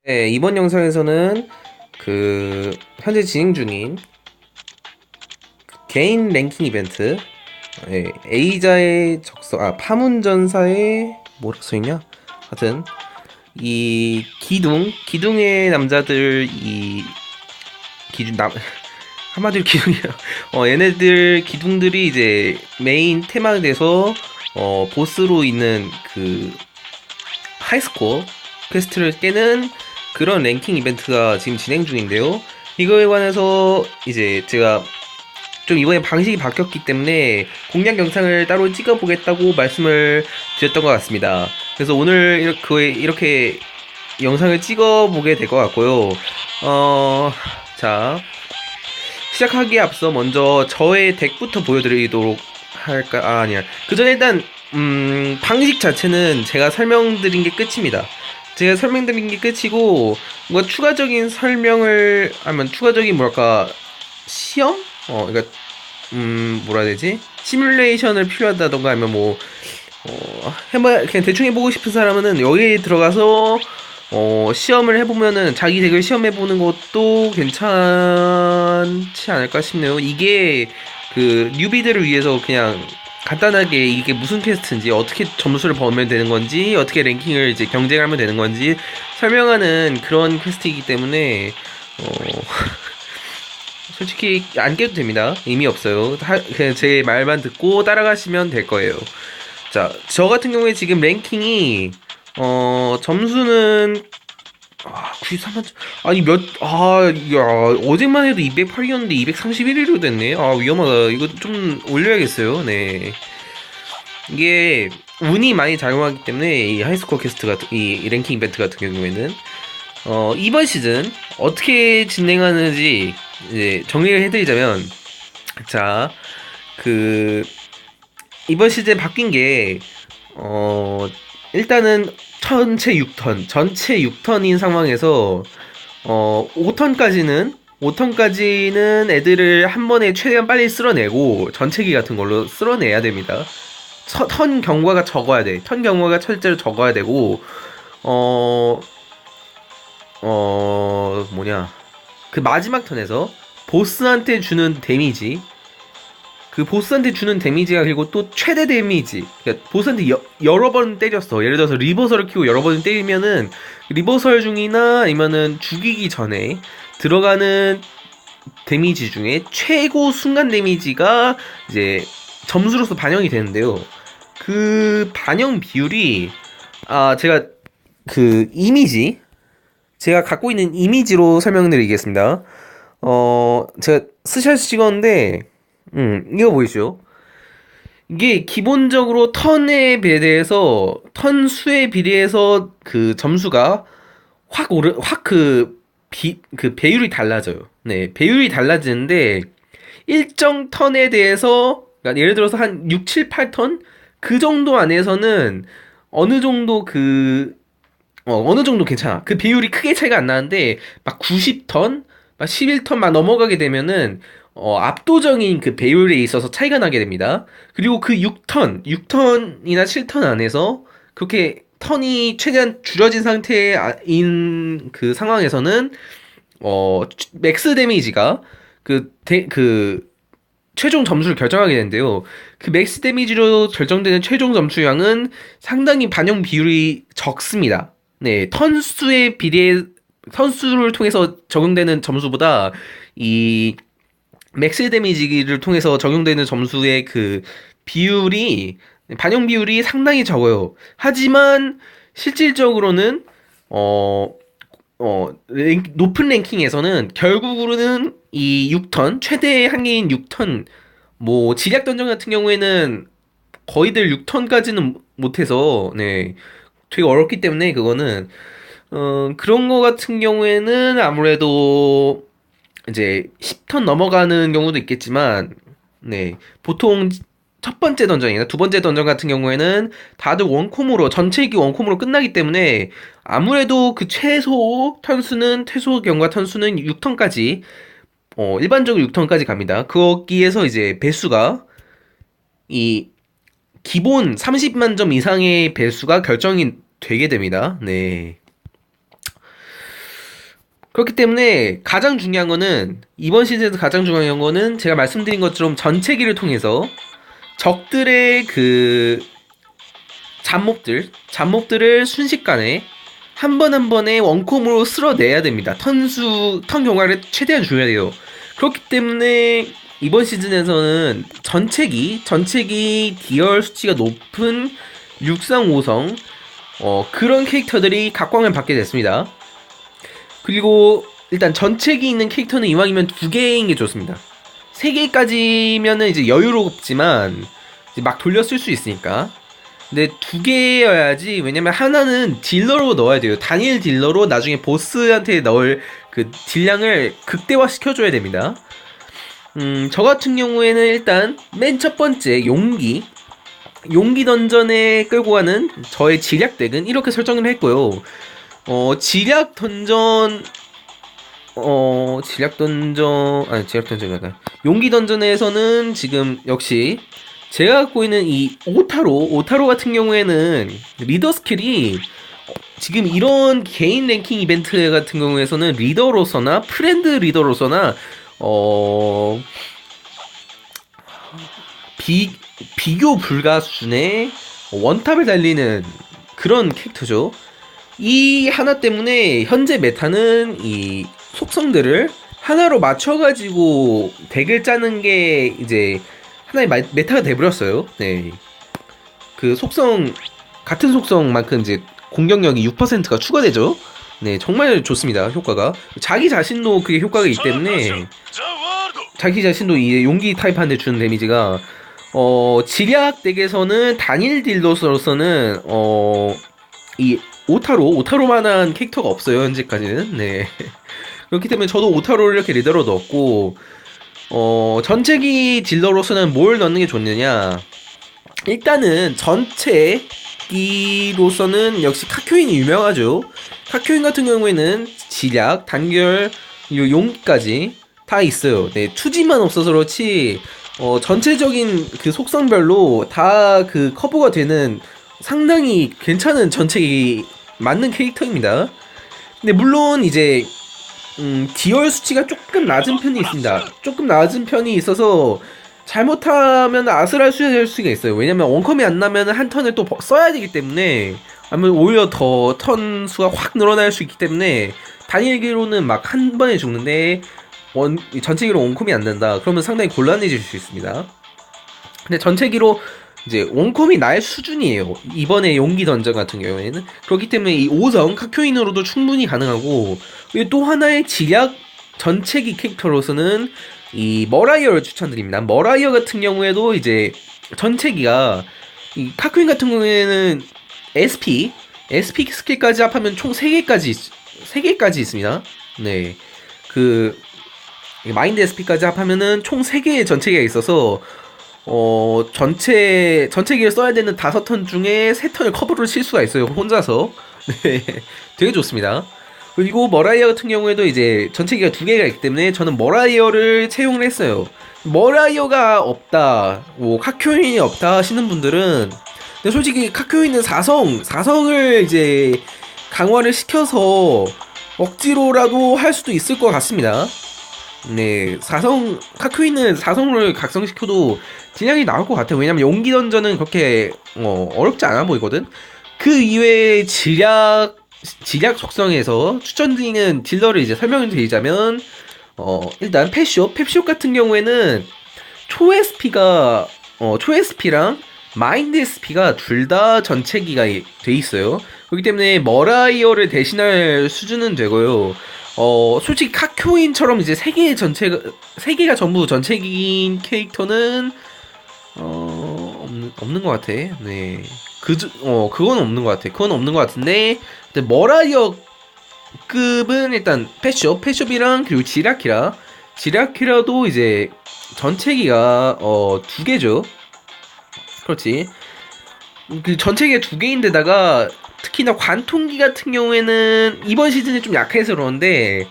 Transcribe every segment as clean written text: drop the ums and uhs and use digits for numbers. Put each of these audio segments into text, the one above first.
네, 이번 영상에서는 현재 진행 중인 개인 랭킹 이벤트, A자의 파문전사의 뭐라고 써있냐? 하여튼 이 기둥의 남자들 기둥 남 한마디로 기둥이야. 얘네들 기둥들이 이제 메인 테마에 대해서 보스로 있는 그 하이스코어 퀘스트를 깨는 그런 랭킹 이벤트가 지금 진행 중인데요. 이거에 관해서 이제 제가 좀 이번에 방식이 바뀌었기 때문에 공략 영상을 따로 찍어보겠다고 말씀을 드렸던 것 같습니다. 그래서 오늘 이렇게 영상을 찍어보게 될 것 같고요. 자, 시작하기에 앞서 먼저 저의 덱부터 보여드리도록 할까? 아니야. 그 전에 일단 방식 자체는 제가 설명드린 게 끝입니다. 제가 설명드린 게 끝이고 뭔가 추가적인 설명을 하면 추가적인 뭐랄까 시험? 그러니까 뭐라 해야 되지? 시뮬레이션을 필요하다던가 아니면 그냥 대충 해보고 싶은 사람은 여기에 들어가서 시험을 해보면은 자기 덱을 시험해보는 것도 괜찮지 않을까 싶네요. 이게 그 뉴비들을 위해서 그냥 간단하게 이게 무슨 퀘스트인지 어떻게 점수를 벌면 되는 건지 어떻게 랭킹을 이제 경쟁하면 되는 건지 설명하는 그런 퀘스트이기 때문에 어 솔직히 안 깨도 됩니다. 의미 없어요. 그냥 제 말만 듣고 따라가시면 될 거예요. 자, 저 같은 경우에 지금 랭킹이 점수는 93만 아니 야, 어제만 해도 208이었는데 231위로 됐네. 위험하다. 이거 좀 올려야겠어요. 네. 이게 운이 많이 작용하기 때문에 이 하이스코어 퀘스트 같은 이 랭킹 이벤트 같은 경우에는 이번 시즌 어떻게 진행하는지 이제 정리를 해드리자면 자, 그 이번 시즌 바뀐 게 일단은 전체 6턴인 상황에서 5턴까지는 애들을 한 번에 최대한 빨리 쓸어내고 전체기 같은 걸로 쓸어내야 됩니다. 턴 경과가 적어야 돼. 턴 경과가 철저로 적어야 되고 어 뭐냐 그 마지막 턴에서 보스한테 주는 데미지 그 보스한테 주는 데미지가 그리고 또 최대 데미지 그러니까 보스한테 여러 번 때렸어. 예를 들어서 리버설을 키고 여러 번 때리면은 리버설 중이나 아니면은 죽이기 전에 들어가는 데미지 중에 최고 순간 데미지가 이제 점수로서 반영이 되는데요. 그 반영 비율이 제가 그 이미지 제가 갖고 있는 이미지로 설명드리겠습니다. 제가 스샷 찍었는데 이거 보이시죠? 이게 기본적으로 턴 수에 비례해서 그 점수가 그 배율이 달라져요. 네, 배율이 달라지는데, 일정 턴에 대해서, 그러니까 예를 들어서 한 6, 7, 8턴? 그 정도 안에서는 어느 정도 어느 정도 괜찮아. 그 비율이 크게 차이가 안 나는데, 막 90턴? 막 11턴 막 넘어가게 되면은, 압도적인 그 배율에 있어서 차이가 나게 됩니다. 그리고 그 6턴이나 7턴 안에서 그렇게 턴이 최대한 줄어진 상태인 그 상황에서는, 맥스 데미지가 그 최종 점수를 결정하게 되는데요. 그 맥스 데미지로 결정되는 최종 점수량은 상당히 반영 비율이 적습니다. 네, 턴수를 통해서 적용되는 점수보다 이 맥스 데미지를 통해서 적용되는 점수의 그 비율이 반영 비율이 상당히 적어요. 하지만 실질적으로는 어 높은 랭킹에서는 결국으로는 이 6턴 최대 한계인 6턴 지략 던전 같은 경우에는 거의들 6턴까지는 못해서 네 되게 어렵기 때문에 그거는 그런 거 같은 경우에는 아무래도 이제 10턴 넘어가는 경우도 있겠지만, 네, 보통 첫 번째 던전이나 두 번째 던전 같은 경우에는 다들 전체기 원콤으로 끝나기 때문에 아무래도 그 최소 경과 턴수는 6턴까지, 일반적으로 6턴까지 갑니다. 거기에서 이제 배수가 이 기본 30만 점 이상의 배수가 결정이 되게 됩니다. 네. 그렇기 때문에 가장 중요한 거는 이번 시즌에서 가장 중요한 거는 제가 말씀드린 것처럼 전체기를 통해서 적들의 그 잡몹들을 순식간에 한 번 한 번에 원콤으로 쓸어내야 됩니다. 턴 경과를 최대한 줄여야 돼요. 그렇기 때문에 이번 시즌에서는 전체기 디얼 수치가 높은 6성, 5성 그런 캐릭터들이 각광을 받게 됐습니다. 그리고 일단 전체기 있는 캐릭터는 이왕이면 2개인 게 좋습니다. 3개까지면은 이제 여유롭지만 이제 막 돌려 쓸 수 있으니까. 근데 2개여야지. 왜냐면 하나는 딜러로 넣어야 돼요. 단일 딜러로 나중에 보스한테 넣을 그 딜량을 극대화 시켜줘야 됩니다. 저 같은 경우에는 일단 맨 첫 번째 용기 던전에 끌고 가는 저의 지략 덱은 이렇게 설정을 했고요. 지략 던전이다. 용기 던전에서는 지금 역시 제가 갖고 있는 이 오타로 같은 경우에는 리더 스킬이 지금 이런 개인 랭킹 이벤트 같은 경우에서는 리더로서나 프렌드 리더로서나 비교 불가 수준의 원탑을 달리는 그런 캐릭터죠. 이 하나 때문에 현재 메타는 이 속성들을 하나로 맞춰가지고 덱을 짜는 게 이제 하나의 메타가 돼버렸어요. 네. 그 같은 속성만큼 이제 공격력이 6%가 추가되죠. 네, 정말 좋습니다. 효과가. 자기 자신도 그게 효과가 있기 때문에 자기 자신도 이 용기 타입한테 주는 데미지가 지략 덱에서는 단일 딜러로서는 이 오타로만한 캐릭터가 없어요. 현재까지는. 네. 그렇기 때문에 저도 오타로를 이렇게 리더로 넣었고 전체기 딜러로서는 뭘 넣는 게 좋느냐. 일단은 전체기로서는 역시 카큐인이 유명하죠. 카큐인 같은 경우에는 지략, 단결, 그리고 용기까지 다 있어요. 네, 투지만 없어서 그렇지 전체적인 그 속성별로 다 그 커버가 되는 상당히 괜찮은 전체기 맞는 캐릭터입니다. 근데 물론 이제 디얼 수치가 조금 낮은 편이 있습니다. 조금 낮은 편이 있어서 잘못하면 아슬할 수가 있어요. 왜냐면 원컴이 안 나면 한 턴을 또 써야 되기 때문에 아니면 오히려 더 턴 수가 확 늘어날 수 있기 때문에 단일기로는 막 한 번에 죽는데 전체기로 원컴이 안 난다. 그러면 상당히 곤란해질 수 있습니다. 근데 전체기로 이제 원컴이 날 수준이에요. 이번에 용기 던전 같은 경우에는. 그렇기 때문에 이 5성 카큐인으로도 충분히 가능하고, 그리고 또 하나의 지략 전체기 캐릭터로서는 이 머라이어를 추천드립니다. 머라이어 같은 경우에도 이제 전체기가 이 카큐인 같은 경우에는 SP 스킬까지 합하면 총 3개까지 있습니다. 네. 그 마인드 SP까지 합하면은 총 3개의 전체기가 있어서 전체기를 써야 되는 5턴 중에 3턴을 커버를 칠 수가 있어요. 혼자서. 네. 되게 좋습니다. 그리고 머라이어 같은 경우에도 이제 전체기가 2개가 있기 때문에 저는 머라이어를 채용을 했어요. 머라이어가 없다, 뭐 카큐인이 없다 하시는 분들은 근데 솔직히 카큐인은 4성을 이제 강화를 시켜서 억지로라도 할 수도 있을 것 같습니다. 네, 카큐인은 4성을 각성시켜도 딜량이 나올 것 같아요. 왜냐면 용기 던전은 그렇게 어렵지 않아 보이거든. 그 이외에 지략 속성에서 추천드리는 딜러를 이제 설명을 드리자면 일단 펫숍 같은 경우에는 초 SP랑 마인드 SP가 둘 다 전체기가 돼 있어요. 그렇기 때문에 머라이어를 대신할 수준은 되고요. 솔직히 카큐인처럼 이제 3개가 전부 전체기인 캐릭터는 없는 것 같아. 네. 그건 없는 것 같아. 그건 없는 것 같은데, 근데 머라이어 급은 일단 펫숍이랑 그리고 지라키라도 이제 전체기가 2개죠. 그렇지. 그 전체기가 2개인데다가 특히나 관통기 같은 경우에는 이번 시즌에 좀 약해서 그런데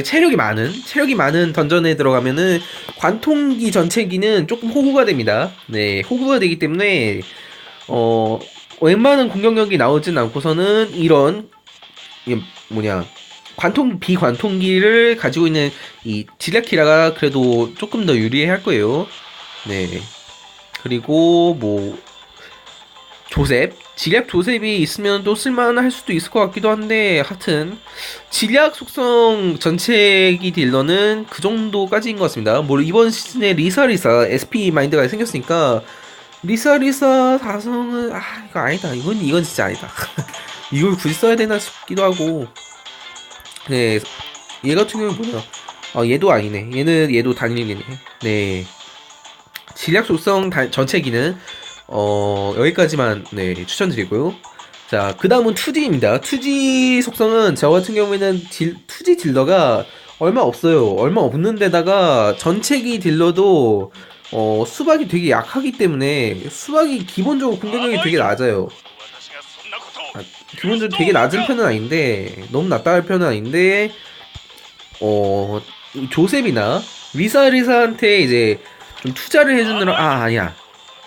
체력이 많은 던전에 들어가면은 관통기 전체기는 조금 호구가 됩니다. 네, 호구가 되기 때문에 어, 웬만한 공격력이 나오진 않고서는 이런, 이게 뭐냐, 비관통기를 가지고 있는 이 지라키라가 그래도 조금 더 유리해 할 거예요. 네. 그리고 뭐, 지략 조셉이 있으면 또 쓸만할 수도 있을 것 같기도 한데, 하여튼, 지략 속성 전체기 딜러는 그 정도까지인 것 같습니다. 뭐, 이번 시즌에 리사 SP 마인드가 생겼으니까, 리사 사성은, 이거 아니다. 이건 진짜 아니다. 이걸 굳이 써야 되나 싶기도 하고, 네, 얘 같은 경우는 뭐냐. 얘도 아니네. 얘도 단일이네. 네. 지략 속성 전체기는 여기까지만 네 추천드리고요. 자, 그 다음은 2G입니다. 2G 속성은 저 같은 경우에는 2G 딜러가 얼마 없어요. 얼마 없는 데다가 전체기 딜러도 수박이 되게 약하기 때문에 수박이 기본적으로 공격력이 되게 낮아요. 기본적으로 되게 낮은 편은 아닌데 너무 낮다 할 편은 아닌데 조셉이나 리사한테 이제 좀 투자를 해주느라 아니야.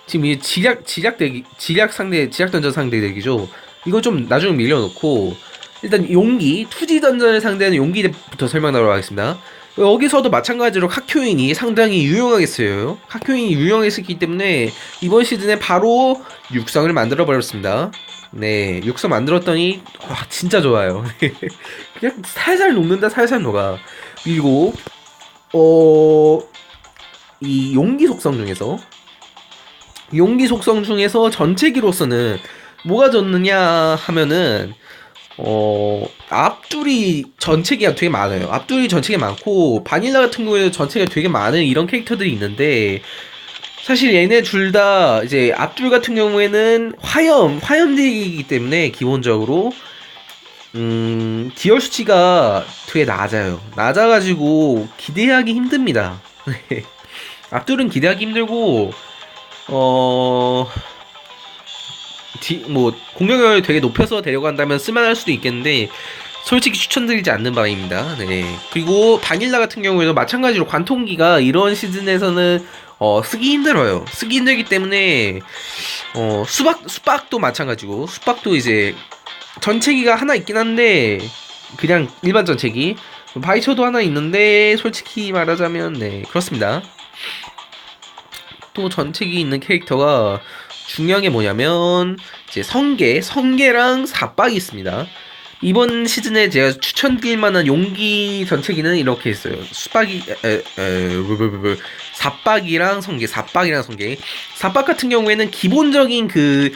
지금 이 지략 던전 상대 덱이죠. 이거 좀 나중에 밀려놓고 일단 투지 던전을 상대하는 용기부터 설명하도록 하겠습니다. 여기서도 마찬가지로 카큐인이 상당히 유용하게 쓰여요. 카큐인이 유용하게 쓰기 때문에 이번 시즌에 바로 육성을 만들어 버렸습니다. 네, 육성 만들었더니 와 진짜 좋아요. 그냥 살살 녹는다, 살살 녹아. 그리고 이 용기 속성 중에서 전체기로서는 뭐가 좋느냐 하면은 앞둘이 전체기가 되게 많아요. 앞둘이 전체기가 많고 바닐라 같은 경우에는 전체기가 되게 많은 이런 캐릭터들이 있는데 사실 얘네 둘 다 이제 앞둘 같은 경우에는 화염덱이기 때문에 기본적으로 디얼 수치가 되게 낮아가지고 기대하기 힘듭니다. 앞둘은 기대하기 힘들고 뭐 공격력을 되게 높여서 데려간다면 쓸만할 수도 있겠는데 솔직히 추천드리지 않는 바입니다. 네. 그리고 바닐라 같은 경우에도 마찬가지로 관통기가 이런 시즌에서는 쓰기 힘들어요. 쓰기 힘들기 때문에 수박도 마찬가지고 수박도 이제 전체기가 하나 있긴 한데 그냥 일반 전체기 바이처도 하나 있는데 솔직히 말하자면 네 그렇습니다. 또 전책이 있는 캐릭터가 중요한 게 뭐냐면 이제 성게랑 사빡이 있습니다. 이번 시즌에 제가 추천드릴 만한 용기 전체기는 이렇게 있어요. 사빡이랑 성게. 사빡 같은 경우에는 기본적인 그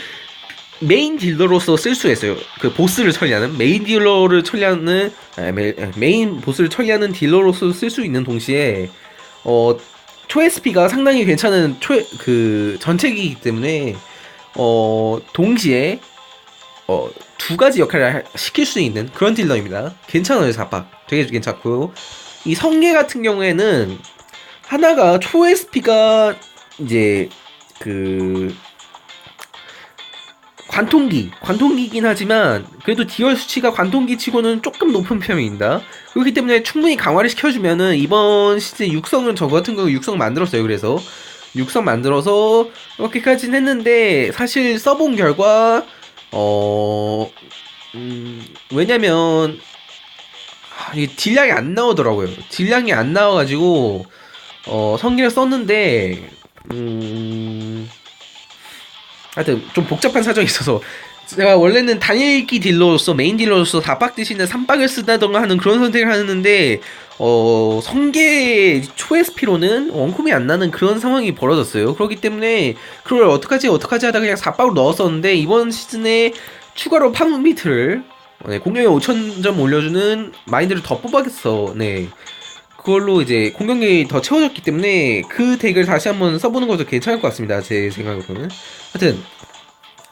메인 딜러로서 쓸 수 있어요. 그 보스를 처리하는 메인 보스를 처리하는 딜러로서 쓸 수 있는 동시에 초SP가 상당히 괜찮은 전체기이기 때문에 동시에 두 가지 역할을 시킬 수 있는 그런 딜러입니다. 괜찮아요, 사박. 되게 괜찮고요. 이 성게 같은 경우에는 하나가 초SP가 이제 관통기이긴 하지만 그래도 디얼 수치가 관통기 치고는 조금 높은 편입니다. 그렇기 때문에 충분히 강화를 시켜주면은 이번 시즌 육성은 저 같은 경우 육성 만들었어요. 그래서 육성 만들어서 이렇게까지는 했는데 사실 써본 결과 왜냐면 이게 딜량이 안 나오더라고요. 딜량이 안 나와가지고 성기를 썼는데 하여튼 좀 복잡한 사정이 있어서 제가 원래는 단일기 딜러로서 메인 딜러로서 다박 대신에 3박을 쓰다던가 하는 그런 선택을 하는데 성계 초SP로는 원콤이 안 나는 그런 상황이 벌어졌어요. 그렇기 때문에 그걸 어떡하지 하다가 그냥 4박으로 넣었었는데 이번 시즌에 추가로 파문비트를 공격에 5,000점 올려주는 마인드를 더 뽑아겠어. 네. 그걸로 이제 공격력이 더 채워졌기 때문에 그 덱을 다시 한번 써보는 것도 괜찮을 것 같습니다. 제 생각으로는. 하여튼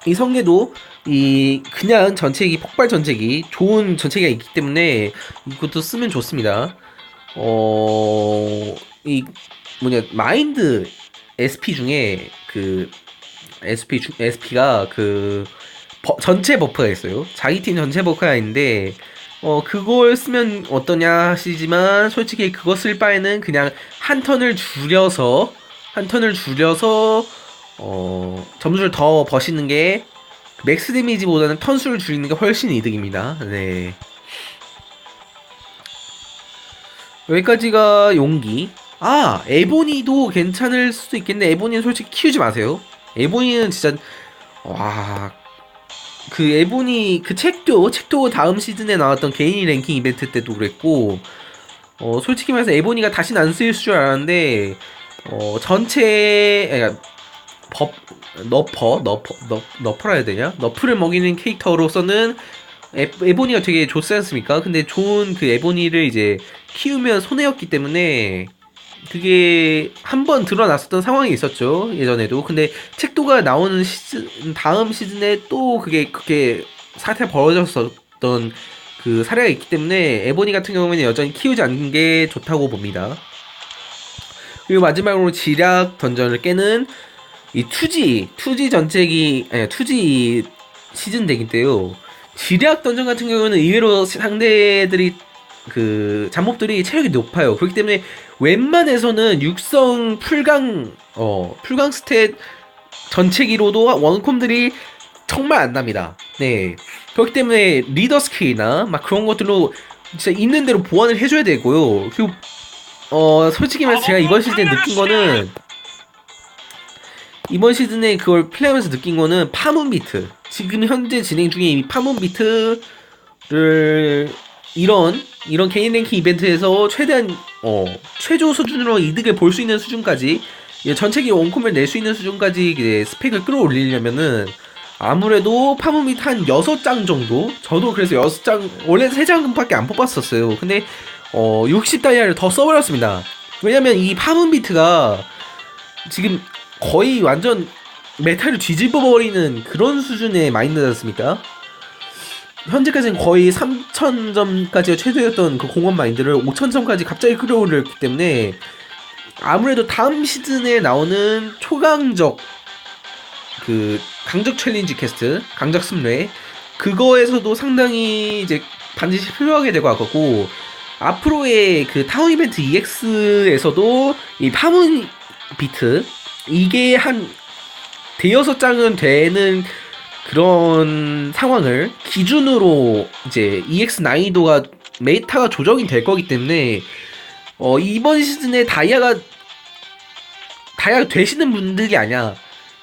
이 성계도 이 그냥 폭발 전체기 좋은 전체기가 있기 때문에 이것도 쓰면 좋습니다. 이 마인드 SP 중에 SP가 전체 버프가 있어요. 자기 팀 전체 버프가 있는데 그걸 쓰면 어떠냐 하시지만 솔직히 그거 쓸 바에는 그냥 한 턴을 줄여서 점수를 더 버시는 게 맥스 데미지보다는 턴수를 줄이는 게 훨씬 이득입니다. 네. 여기까지가 용기. 아, 에보니도 괜찮을 수도 있겠는데, 에보니는 솔직히 키우지 마세요. 에보니는 진짜, 와, 그 에보니, 그 책도 다음 시즌에 나왔던 개인 랭킹 이벤트 때도 그랬고, 솔직히 말해서 에보니가 다시는 안 쓰일 줄 알았는데, 그러니까 법, 너퍼라 해야 되냐? 너프를 먹이는 캐릭터로서는 에보니가 되게 좋지 않습니까? 근데 좋은 그 에보니를 이제 키우면 손해였기 때문에 그게 한번 드러났었던 상황이 있었죠. 예전에도. 근데 책도가 나오는 다음 시즌에 또 그게 사태가 벌어졌었던 그 사례가 있기 때문에 에보니 같은 경우에는 여전히 키우지 않는 게 좋다고 봅니다. 그리고 마지막으로 지략 던전을 깨는 이 투지 전체기, 아니, 투지 시즌 덱인데요. 지략 던전 같은 경우는 의외로 상대들이 그 잡몹들이 체력이 높아요. 그렇기 때문에 웬만해서는 육성 풀강 스탯 전체기로도 원콤들이 정말 안 납니다. 네. 그렇기 때문에 리더 스킬이나 막 그런 것들로 진짜 있는 대로 보완을 해줘야 되고요. 그리고 솔직히 말해서 제가 이번 시즌에 느낀 거는 이번 시즌에 그걸 플레이하면서 느낀 거는 파문 비트. 지금 현재 진행 중에 이 파문 비트를 이런 개인 랭킹 이벤트에서 최대한 최저 수준으로 이득을 볼 수 있는 수준까지 전체기 원콤을 낼 수 있는 수준까지 이제 스펙을 끌어올리려면은 아무래도 파문 비트 한 6장 정도? 저도 그래서 6장 원래 3장밖에 안 뽑았었어요. 근데 60다이아를 더 써버렸습니다. 왜냐면 이 파문 비트가 지금 거의 완전 메타를 뒤집어버리는 그런 수준의 마인드지 않습니까? 현재까지는 거의 3000점까지가 최대였던 그 공원 마인드를 5000점까지 갑자기 끌어올렸기 때문에 아무래도 다음 시즌에 나오는 초강적 그 강적 챌린지 퀘스트, 강적 승뢰 그거에서도 상당히 이제 반드시 필요하게 될 것 같고 앞으로의 그 타운 이벤트 EX에서도 이 파문 비트 이게 한 대여섯 장은 되는 그런 상황을 기준으로 이제 EX 난이도가 메타가 조정이 될 거기 때문에 이번 시즌에 다이아가 되시는 분들이 아니야.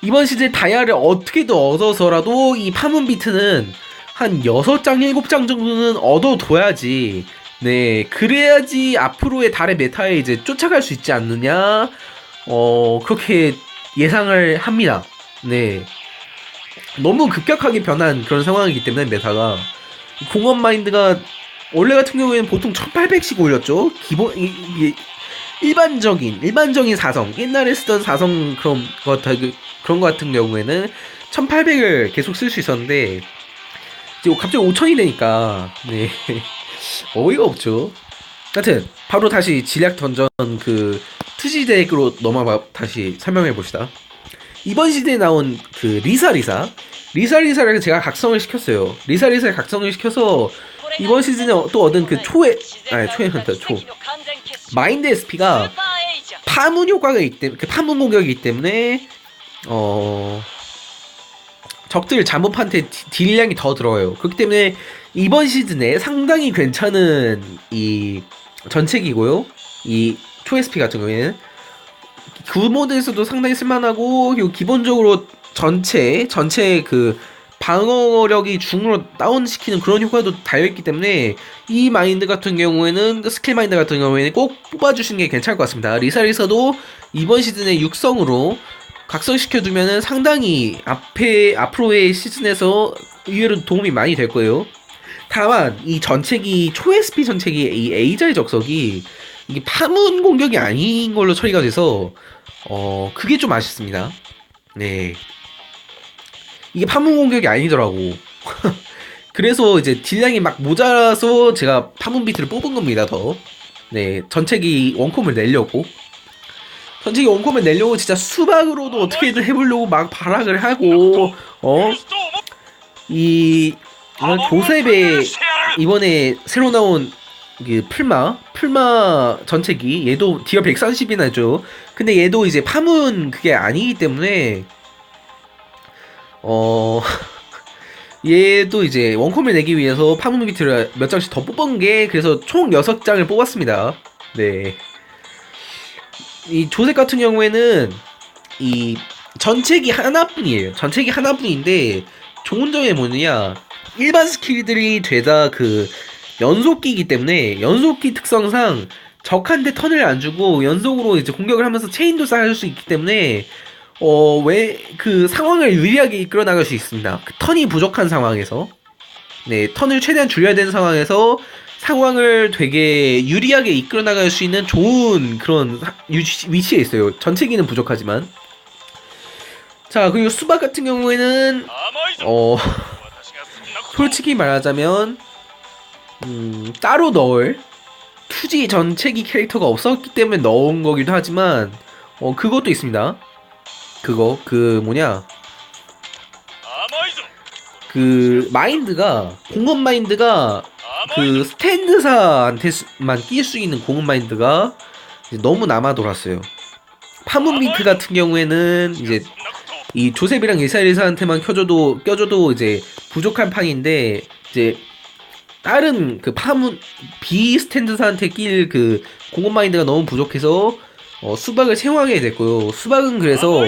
이번 시즌에 다이아를 어떻게든 얻어서라도 이 파문 비트는 한 6장, 7장 정도는 얻어둬야지. 네, 그래야지 앞으로의 달의 메타에 이제 쫓아갈 수 있지 않느냐. 그렇게 예상을 합니다. 네. 너무 급격하게 변한 그런 상황이기 때문에 메타가 공업 마인드가 원래 같은 경우에는 보통 1800씩 올렸죠. 일반적인 사성 옛날에 쓰던 사성 그런 거 같은 경우에는 1800을 계속 쓸 수 있었는데 이제 갑자기 5000이 되니까 네 어이가 없죠. 하여튼 바로 다시 지략 던전 그 투지 덱으로 다시 설명해 봅시다. 이번 시대에 나온 그 리사를 제가 각성을 시켰어요. 리사를 각성을 시켜서 이번 시즌에 또 얻은 그 마인드 SP가 파문 효과가 있기 때문에 그 파문 공격이기 때문에 적들 잠복한테 딜량이 더 들어요. 그렇기 때문에 이번 시즌에 상당히 괜찮은 이 전체기고요. 이 초SP 같은 경우에는 그 모드에서도 상당히 쓸만하고 그리고 기본적으로 전체 그 방어력이 중으로 다운시키는 그런 효과도 달려있기 때문에 이 마인드 같은 경우에는 스킬 마인드 같은 경우에는 꼭 뽑아주시는 게 괜찮을 것 같습니다. 리사리사도 이번 시즌에 육성으로 각성시켜두면은 상당히 앞으로의 시즌에서 의외로 도움이 많이 될 거예요. 다만 이 전체기 초SP 전체기 이 A자의 적석이 이게 파문 공격이 아닌 걸로 처리가 돼서 그게 좀 아쉽습니다. 네. 이게 파문 공격이 아니더라고. 그래서 이제 딜량이 막 모자라서 제가 파문 비트를 뽑은 겁니다, 더. 네. 전체기 원콤을 내려고. 전체기 원콤을 내려고 진짜 수박으로도 어떻게든 해보려고 막 발악을 하고, 이런 조셉의 이번에 새로 나온 그 풀마 전체기 얘도 디어 130이나 죠. 근데 얘도 이제 파문 그게 아니기 때문에 어, 얘도 이제 원콤을 내기 위해서 파문 비트를 몇 장씩 더 뽑은 게 그래서 총 6장을 뽑았습니다. 네. 이 조셉 같은 경우에는 이 전책이 하나뿐이에요. 전책이 하나뿐인데 좋은 점이 뭐냐? 일반 스킬들이 죄다 그 연속기이기 때문에 연속기 특성상 적한테 턴을 안 주고 연속으로 이제 공격을 하면서 체인도 쌓을 수 있기 때문에 왜 그 상황을 유리하게 이끌어 나갈 수 있습니다. 그 턴이 부족한 상황에서 네, 턴을 최대한 줄여야 되는 상황에서 상황을 되게 유리하게 이끌어 나갈 수 있는 좋은 그런 위치에 있어요. 전체기는 부족하지만. 자, 그리고 수박 같은 경우에는 솔직히 말하자면 따로 넣을 투지 전체기 캐릭터가 없었기 때문에 넣은 거기도 하지만 그것도 있습니다. 그거 그 뭐냐 그 마인드가 공업 마인드가 그 스탠드사한테만 끼일 수 있는 공업 마인드가 이제 너무 남아 돌았어요. 파문 빈트 같은 경우에는 이제 이 조셉이랑 이사일사한테만 껴줘도 이제 부족한 판인데 이제 다른 그 파문 비스탠드사한테 낄 그 공업 마인드가 너무 부족해서 수박을 채용하게 됐고요. 수박은 그래서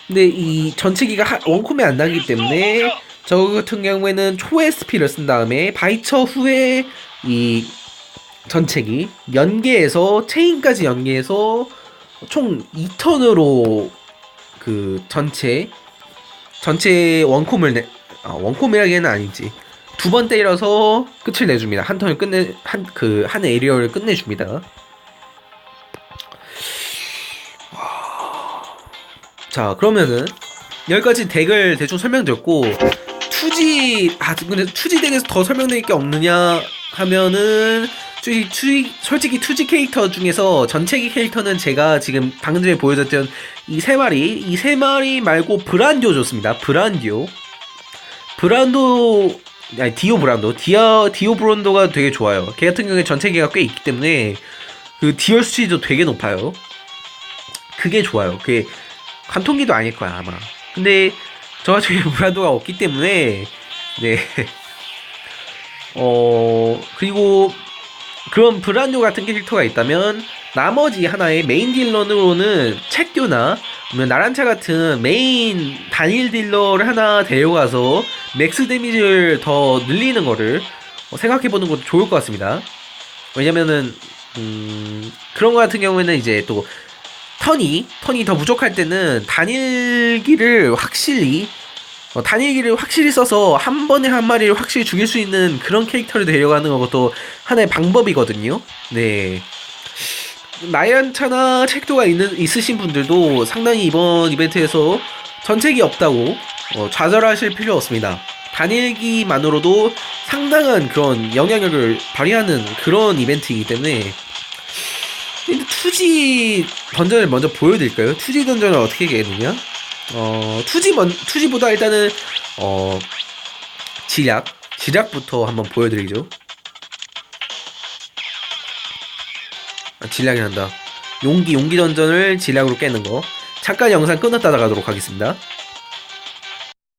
근데 이 전체기가 원콤에 안 나기 때문에 저 같은 경우에는 초 SP를 쓴 다음에 바이처 후에 이 전체기 연계해서 체인까지 연계해서 총 2턴으로 그 전체 원콤을 원콤이라기에는 아니지. 2번 때려서 끝을 내줍니다. 한 턴을 한 에리어를 끝내줍니다. 자, 그러면은 여기까지 덱을 대충 설명드렸고 근데 투지 덱에서 더 설명드릴 게 없느냐 하면은 솔직히 투지 캐릭터 중에서 전체기 캐릭터는 제가 지금 방금 전에 보여줬던 이 세 마리 말고 브란디오 좋습니다. 디오 브란도가 되게 좋아요. 걔 같은 경우에 전체기가 꽤 있기 때문에 그 디얼 수치도 되게 높아요. 그게 좋아요. 그게 관통기도 아닐 거야 아마. 근데 저 같은 경우에 브란도가 없기 때문에 네. 그리고 그런 브란도 같은 캐릭터가 있다면 나머지 하나의 메인 딜러로는 책교나 나란차 같은 메인 단일 딜러를 하나 데려가서 맥스 데미지를 더 늘리는 거를 생각해보는 것도 좋을 것 같습니다. 왜냐면은 그런 거 같은 경우에는 이제 또 턴이 더 부족할 때는 단일기를 확실히 써서 한 번에 한 마리를 확실히 죽일 수 있는 그런 캐릭터를 데려가는 것도 하나의 방법이거든요. 네. 나이란차나 책도가 있으신 분들도 상당히 이번 이벤트에서 전책이 없다고 좌절하실 필요 없습니다. 단일기만으로도 상당한 그런 영향력을 발휘하는 그런 이벤트이기 때문에. 근데 투지 던전을 먼저 보여드릴까요? 투지 던전을 어떻게 깨느냐? 투지보다 일단은 지략부터 한번 보여드리죠. 지략이 난다. 용기 던전을 지략으로 깨는 거. 잠깐 영상 끊었다 나가도록 하겠습니다.